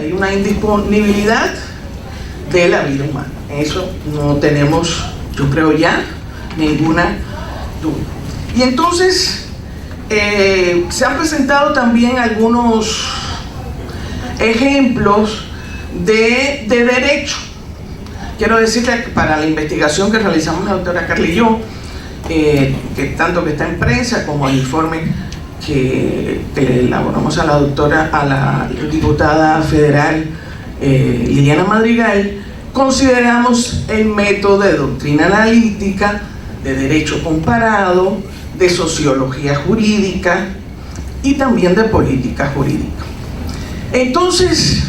hay una indisponibilidad de la vida humana. Eso no tenemos, yo creo ya, ninguna duda. Y entonces se han presentado también algunos ejemplos de derecho. Quiero decirle que para la investigación que realizamos la doctora Carla y yo, que tanto que está en prensa como el informe que le elaboramos a la diputada federal Liliana Madrigal, consideramos el método de doctrina analítica, de derecho comparado, de sociología jurídica y también de política jurídica. Entonces,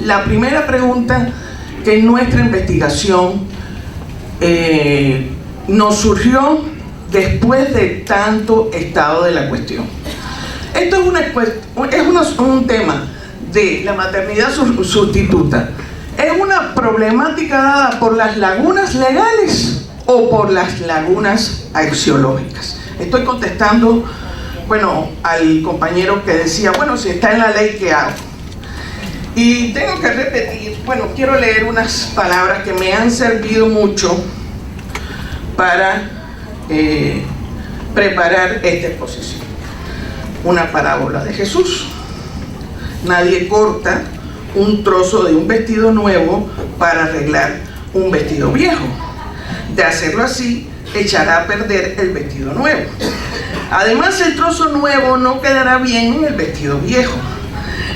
la primera pregunta que en nuestra investigación nos surgió después de tanto estado de la cuestión. Esto es un tema de la maternidad sustituta. ¿Es una problemática dada por las lagunas legales o por las lagunas axiológicas? Estoy contestando, bueno, al compañero que decía, bueno, si está en la ley, ¿qué hago? Y tengo que repetir, bueno, quiero leer unas palabras que me han servido mucho para preparar esta exposición. Una parábola de Jesús. Nadie corta un trozo de un vestido nuevo para arreglar un vestido viejo. De hacerlo así, echará a perder el vestido nuevo. Además, el trozo nuevo no quedará bien en el vestido viejo.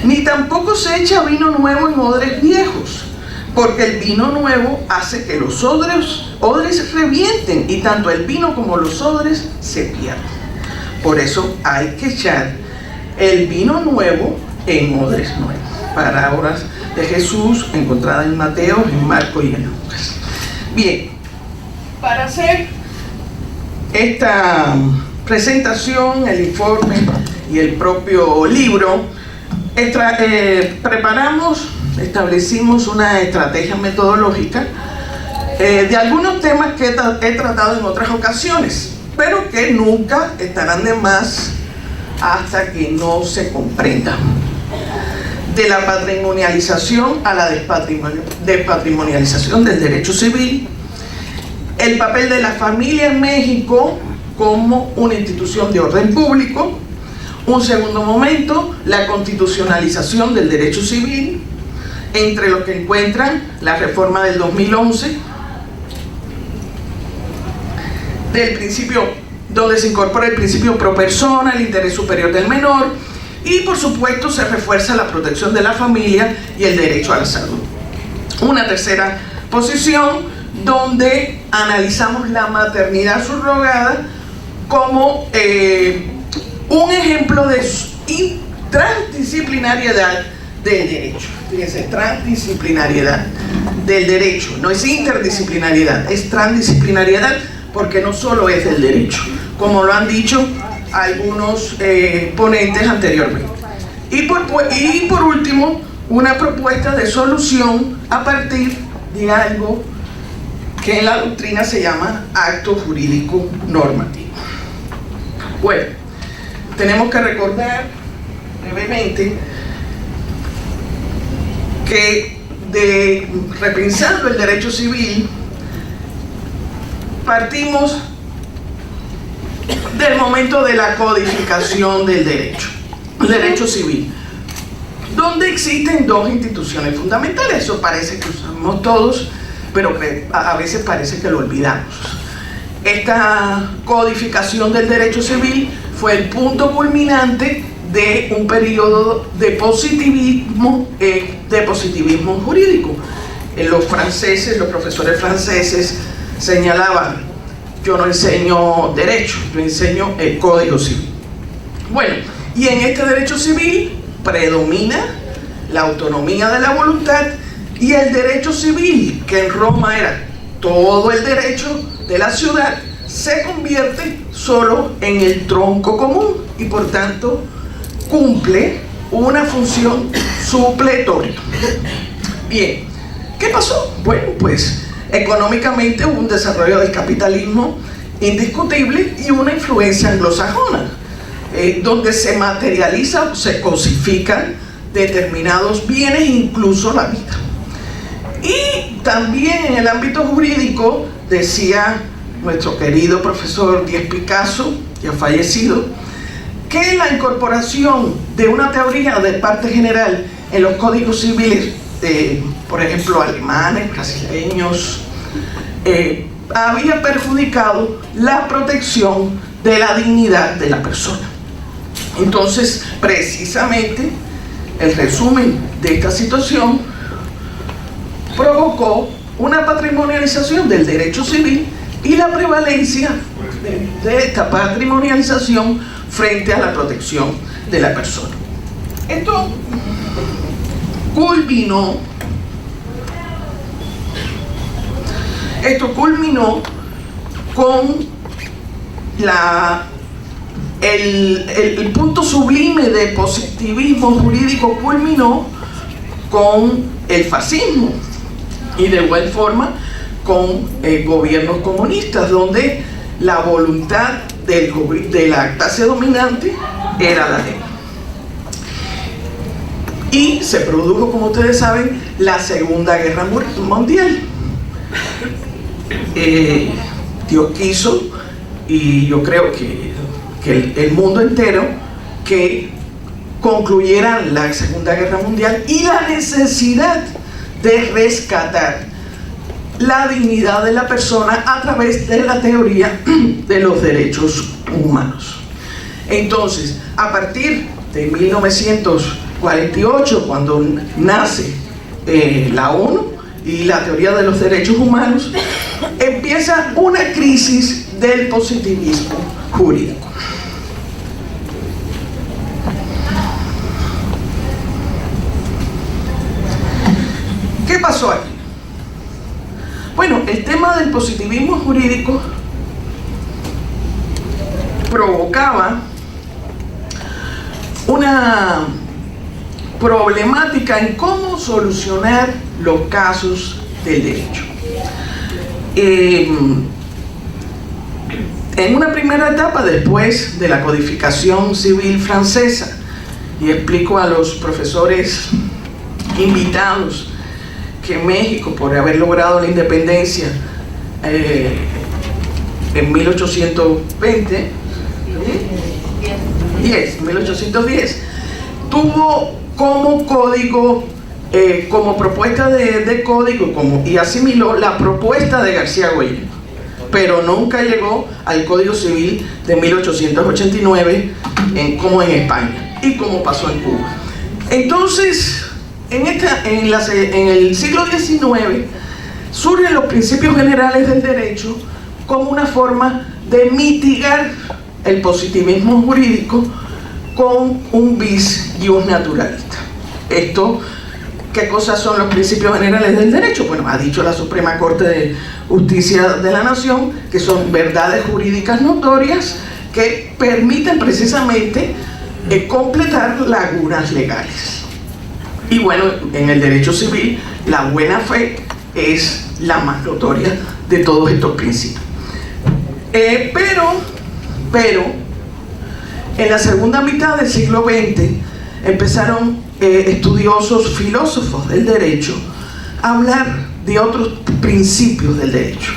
Ni tampoco se echa vino nuevo en odres viejos, porque el vino nuevo hace que los odres revienten, y tanto el vino como los odres se pierden. Por eso hay que echar el vino nuevo en odres nuevos. Parábolas de Jesús encontradas en Mateo, en Marcos y en Lucas. Bien, para hacer esta presentación, el informe y el propio libro, establecimos una estrategia metodológica de algunos temas que he tratado en otras ocasiones, pero que nunca estarán de más hasta que no se comprendan. De la patrimonialización a la despatrimonialización del derecho civil, el papel de la familia en México como una institución de orden público. Un segundo momento, la constitucionalización del derecho civil, entre los que encuentran la reforma del 2011, del principio, donde se incorpora el principio pro persona, el interés superior del menor, y por supuesto se refuerza la protección de la familia y el derecho a la salud. Una tercera posición, donde analizamos la maternidad subrogada como un ejemplo de transdisciplinariedad del derecho. Fíjense, transdisciplinariedad del derecho, no es interdisciplinariedad, es transdisciplinariedad, porque no solo es del derecho, como lo han dicho algunos ponentes anteriormente. Y por último, una propuesta de solución a partir de algo que en la doctrina se llama acto jurídico normativo. Bueno, tenemos que recordar brevemente que repensando el derecho civil, partimos del momento de la codificación del derecho civil, donde existen dos instituciones fundamentales. Eso parece que usamos todos, pero a veces parece que lo olvidamos. Esta codificación del derecho civil fue el punto culminante de un periodo de positivismo jurídico. Los profesores franceses señalaban: yo no enseño derecho, yo enseño el Código Civil. Bueno, y en este derecho civil predomina la autonomía de la voluntad, y el derecho civil, que en Roma era todo el derecho de la ciudad, se convierte solo en el tronco común y por tanto cumple una función supletoria. Bien, ¿qué pasó? Bueno, pues económicamente hubo un desarrollo del capitalismo indiscutible y una influencia anglosajona, donde se materializa o se cosifican determinados bienes, incluso la vida. Y también en el ámbito jurídico, decía nuestro querido profesor Díez Picasso, ya fallecido, que la incorporación de una teoría de parte general en los códigos civiles, por ejemplo, alemanes, brasileños, había perjudicado la protección de la dignidad de la persona. Entonces, precisamente, el resumen de esta situación provocó una patrimonialización del derecho civil y la prevalencia de esta patrimonialización frente a la protección de la persona. Esto culminó con el punto sublime de positivismo jurídico, culminó con el fascismo y de igual forma con gobiernos comunistas, donde la voluntad de la clase dominante era la ley. Y se produjo, como ustedes saben, la Segunda Guerra Mundial. Dios quiso, y yo creo que el mundo entero, que concluyera la Segunda Guerra Mundial y la necesidad de rescatar la dignidad de la persona a través de la teoría de los derechos humanos. Entonces, a partir de 1948, cuando nace la ONU y la teoría de los derechos humanos, empieza una crisis del positivismo jurídico. ¿Qué pasó aquí? Bueno, el tema del positivismo jurídico provocaba una problemática en cómo solucionar los casos del derecho. En una primera etapa, después de la codificación civil francesa, y explico a los profesores invitados que México, por haber logrado la independencia en 1810, tuvo como código, como propuesta de código, y asimiló la propuesta de García Goyena, pero nunca llegó al Código Civil de 1889, como en España y como pasó en Cuba. Entonces, en el siglo XIX surgen los principios generales del derecho como una forma de mitigar el positivismo jurídico con un vis ius naturalista. ¿Qué cosas son los principios generales del derecho? Bueno, ha dicho la Suprema Corte de Justicia de la Nación que son verdades jurídicas notorias que permiten precisamente completar lagunas legales. Y bueno, en el derecho civil, la buena fe es la más notoria de todos estos principios. Pero, en la segunda mitad del siglo XX, empezaron estudiosos, filósofos del derecho, a hablar de otros principios del derecho.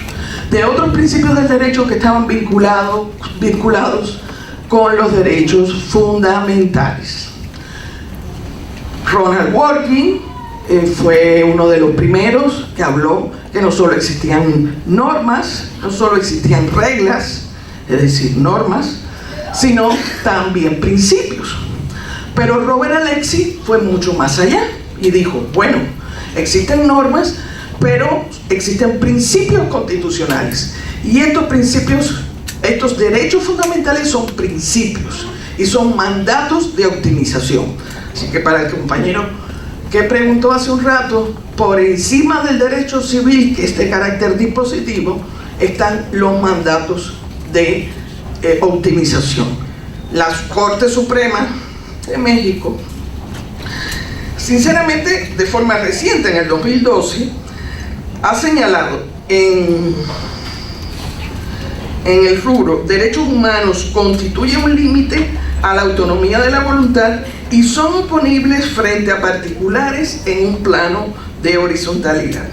De otros principios del derecho que estaban vinculados con los derechos fundamentales. Ronald Dworkin fue uno de los primeros que habló que no solo existían normas, no solo existían reglas, es decir, normas, sino también principios. Pero Robert Alexis fue mucho más allá y dijo, bueno, existen normas, pero existen principios constitucionales. Y estos principios, estos derechos fundamentales son principios y son mandatos de optimización. Así que para el compañero que preguntó hace un rato, por encima del derecho civil, que es de carácter dispositivo, están los mandatos de optimización. La Corte Suprema de México, sinceramente, de forma reciente, en el 2012, ha señalado en el rubro derechos humanos constituye un límite a la autonomía de la voluntad y son oponibles frente a particulares en un plano de horizontalidad.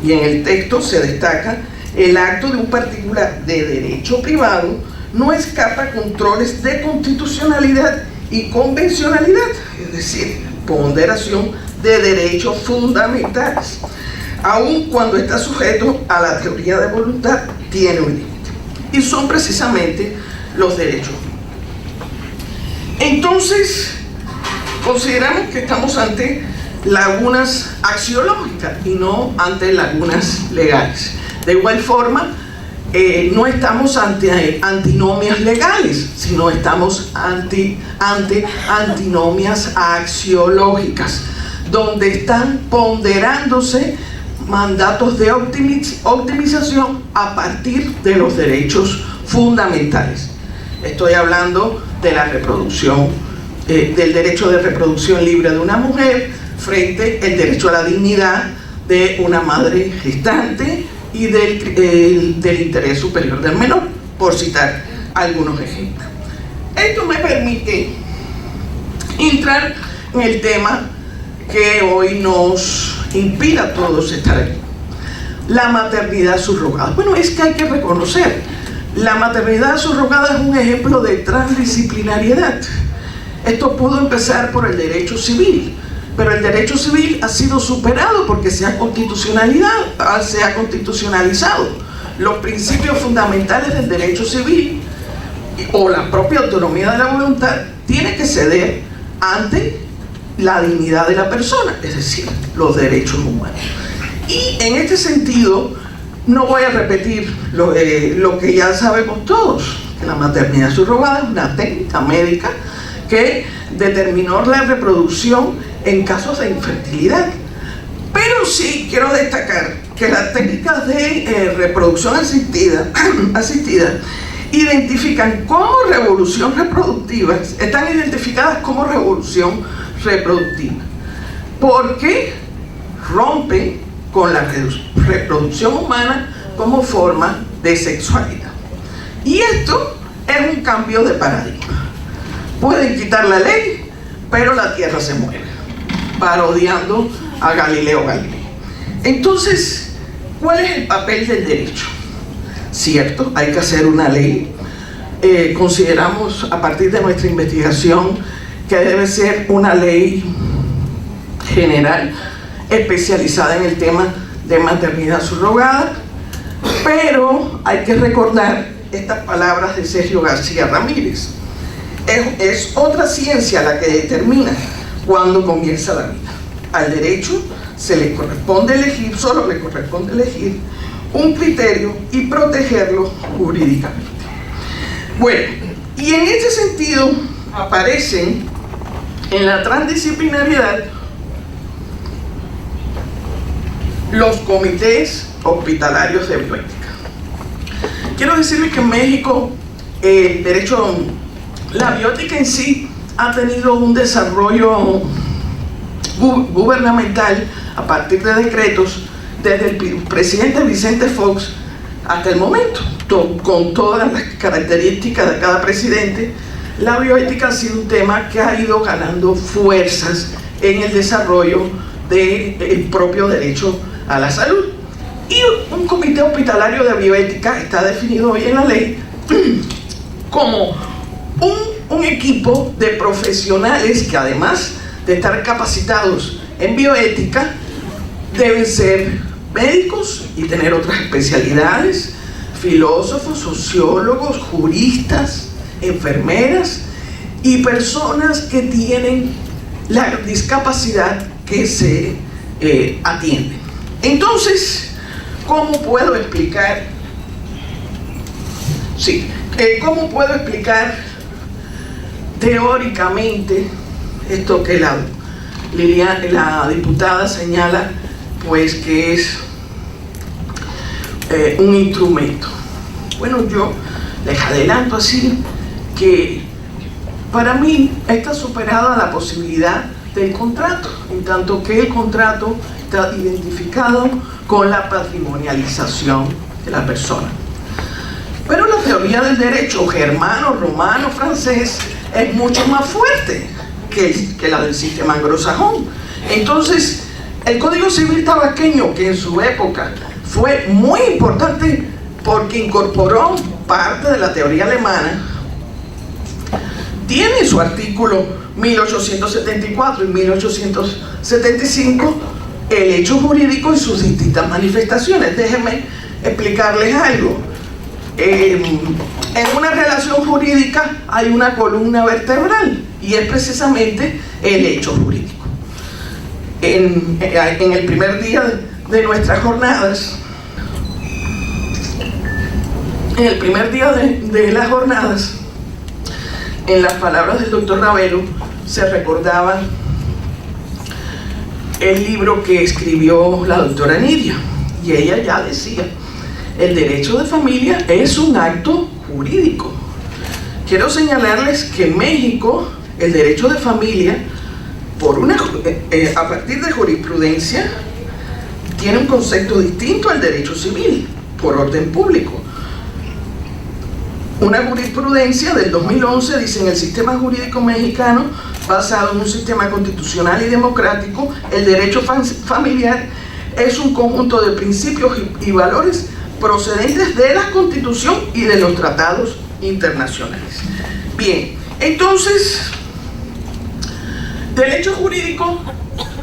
Y en el texto se destaca: el acto de un particular de derecho privado no escapa a controles de constitucionalidad y convencionalidad, es decir, ponderación de derechos fundamentales, aun cuando está sujeto a la teoría de voluntad, tiene un límite, y son precisamente los derechos. Entonces, consideramos que estamos ante lagunas axiológicas y no ante lagunas legales. De igual forma, no estamos ante antinomias legales, sino estamos ante antinomias axiológicas, donde están ponderándose mandatos de optimización a partir de los derechos fundamentales. Estoy hablando de la reproducción, del derecho de reproducción libre de una mujer frente al derecho a la dignidad de una madre gestante y del interés superior del menor, por citar algunos ejemplos. Esto me permite entrar en el tema que hoy nos inspira a todos estar aquí: la maternidad subrogada. Bueno, es que hay que reconocer, la maternidad subrogada es un ejemplo de transdisciplinariedad. Esto pudo empezar por el derecho civil, pero el derecho civil ha sido superado porque se ha constitucionalizado. Los principios fundamentales del derecho civil o la propia autonomía de la voluntad tiene que ceder ante la dignidad de la persona, es decir, los derechos humanos. Y en este sentido, no voy a repetir lo que ya sabemos todos, que la maternidad subrogada es una técnica médica que determinó la reproducción en casos de infertilidad. Pero sí quiero destacar que las técnicas de reproducción asistida identifican como revolución reproductiva, están identificadas como revolución reproductiva, porque rompen con la reproducción humana como forma de sexualidad. Y esto es un cambio de paradigma. Pueden quitar la ley, pero la tierra se mueve, parodiando a Galileo Galilei. Entonces, ¿cuál es el papel del derecho? Cierto, hay que hacer una ley. Consideramos, a partir de nuestra investigación, que debe ser una ley general especializada en el tema de maternidad subrogada, pero hay que recordar estas palabras de Sergio García Ramírez: es otra ciencia la que determina cuándo comienza la vida. Al derecho se le corresponde elegir, solo le corresponde elegir un criterio y protegerlo jurídicamente. Bueno, y en este sentido aparecen en la transdisciplinariedad los comités hospitalarios de bioética. Quiero decirles que en México el derecho, la bioética en sí ha tenido un desarrollo gubernamental a partir de decretos desde el presidente Vicente Fox hasta el momento, con todas las características de cada presidente. La bioética ha sido un tema que ha ido ganando fuerzas en el desarrollo del propio derecho a la salud. Y un comité hospitalario de bioética está definido hoy en la ley como un equipo de profesionales que, además de estar capacitados en bioética, deben ser médicos y tener otras especialidades, filósofos, sociólogos, juristas, enfermeras y personas que tienen la discapacidad que se atienden. Entonces, ¿cómo puedo explicar? ¿Cómo puedo explicar teóricamente esto que la diputada señala, pues que es un instrumento? Bueno, yo les adelanto así que para mí está superada la posibilidad del contrato, en tanto que el contrato está identificado con la patrimonialización de la persona. Pero la teoría del derecho germano, romano, francés es mucho más fuerte. que la del sistema anglosajón. Entonces, el Código Civil tabasqueño, que en su época fue muy importante porque incorporó parte de la teoría alemana, tiene su artículo 1874 y 1875 el hecho jurídico y sus distintas manifestaciones. Déjenme explicarles algo. En una relación jurídica hay una columna vertebral y es precisamente el hecho jurídico. En el primer día de nuestras jornadas, de las jornadas, en las palabras del doctor Ravelo se recordaba el libro que escribió la doctora Nidia, y ella ya decía: el derecho de familia es un acto jurídico. Quiero señalarles que en México el derecho de familia, a partir de jurisprudencia, tiene un concepto distinto al derecho civil, por orden público. Una jurisprudencia del 2011 dice: en el sistema jurídico mexicano, basado en un sistema constitucional y democrático, el derecho familiar es un conjunto de principios y valores procedentes de la Constitución y de los tratados internacionales. Bien, entonces, del hecho jurídico,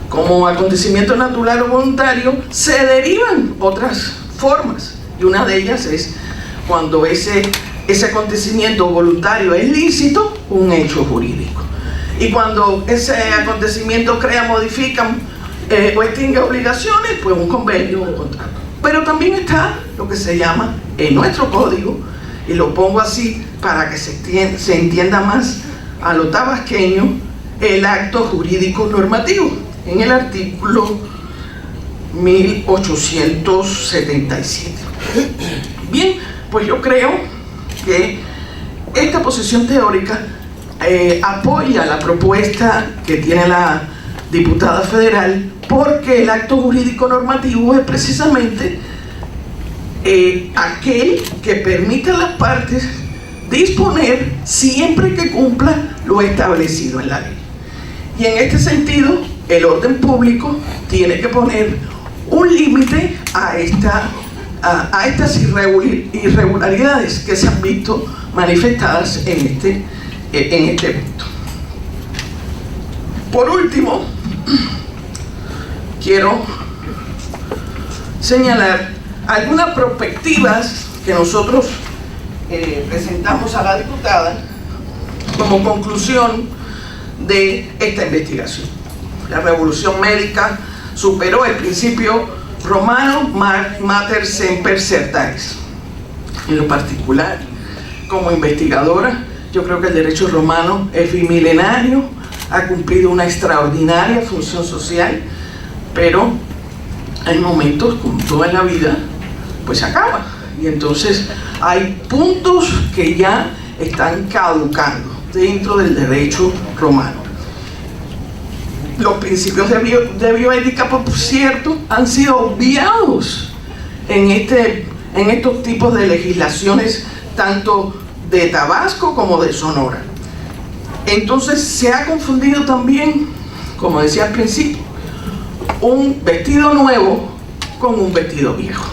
como acontecimiento natural o voluntario, se derivan otras formas, y una de ellas es cuando ese acontecimiento voluntario es lícito, un hecho jurídico. Y cuando ese acontecimiento crea, modifica o extingue obligaciones, pues un convenio o un contrato. Pero también está lo que se llama en nuestro código, y lo pongo así para que se entienda más a lo tabasqueño, el acto jurídico normativo, en el artículo 1877. Bien, pues yo creo que esta posición teórica apoya la propuesta que tiene la diputada federal, porque el acto jurídico normativo es precisamente aquel que permite a las partes disponer siempre que cumpla lo establecido en la ley. Y en este sentido, el orden público tiene que poner un límite a estas irregularidades que se han visto manifestadas en este punto. Por último, quiero señalar algunas perspectivas que nosotros presentamos a la diputada como conclusión de esta investigación. La revolución médica superó el principio romano mater semper certares. En lo particular, como investigadora, yo creo que el derecho romano es bimilenario, ha cumplido una extraordinaria función social, pero hay momentos, como todo en la vida, pues se acaba. Y entonces hay puntos que ya están caducando dentro del derecho romano. Los principios de bioética, por cierto, han sido obviados en estos tipos de legislaciones, tanto de Tabasco como de Sonora. Entonces se ha confundido también, como decía al principio, un vestido nuevo con un vestido viejo.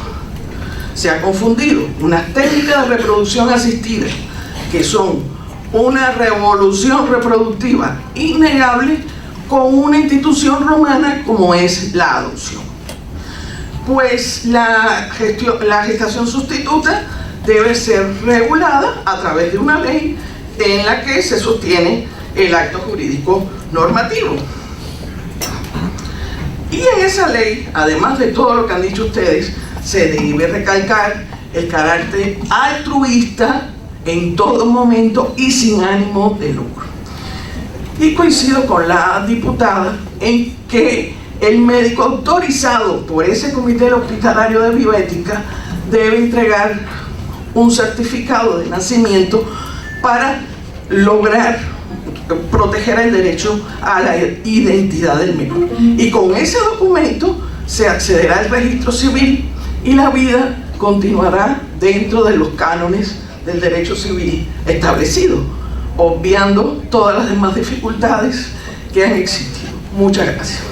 Se ha confundido unas técnicas de reproducción asistida, que son una revolución reproductiva innegable, con una institución romana como es la adopción. Pues la gestación sustituta debe ser regulada a través de una ley en la que se sostiene el acto jurídico normativo. Y en esa ley, además de todo lo que han dicho ustedes, se debe recalcar el carácter altruista en todo momento y sin ánimo de lucro. Y coincido con la diputada en que el médico autorizado por ese comité hospitalario de bioética debe entregar un certificado de nacimiento para lograr proteger el derecho a la identidad del médico. Y con ese documento se accederá al registro civil y la vida continuará dentro de los cánones del derecho civil establecido. obviando todas las demás dificultades que han existido. Muchas gracias.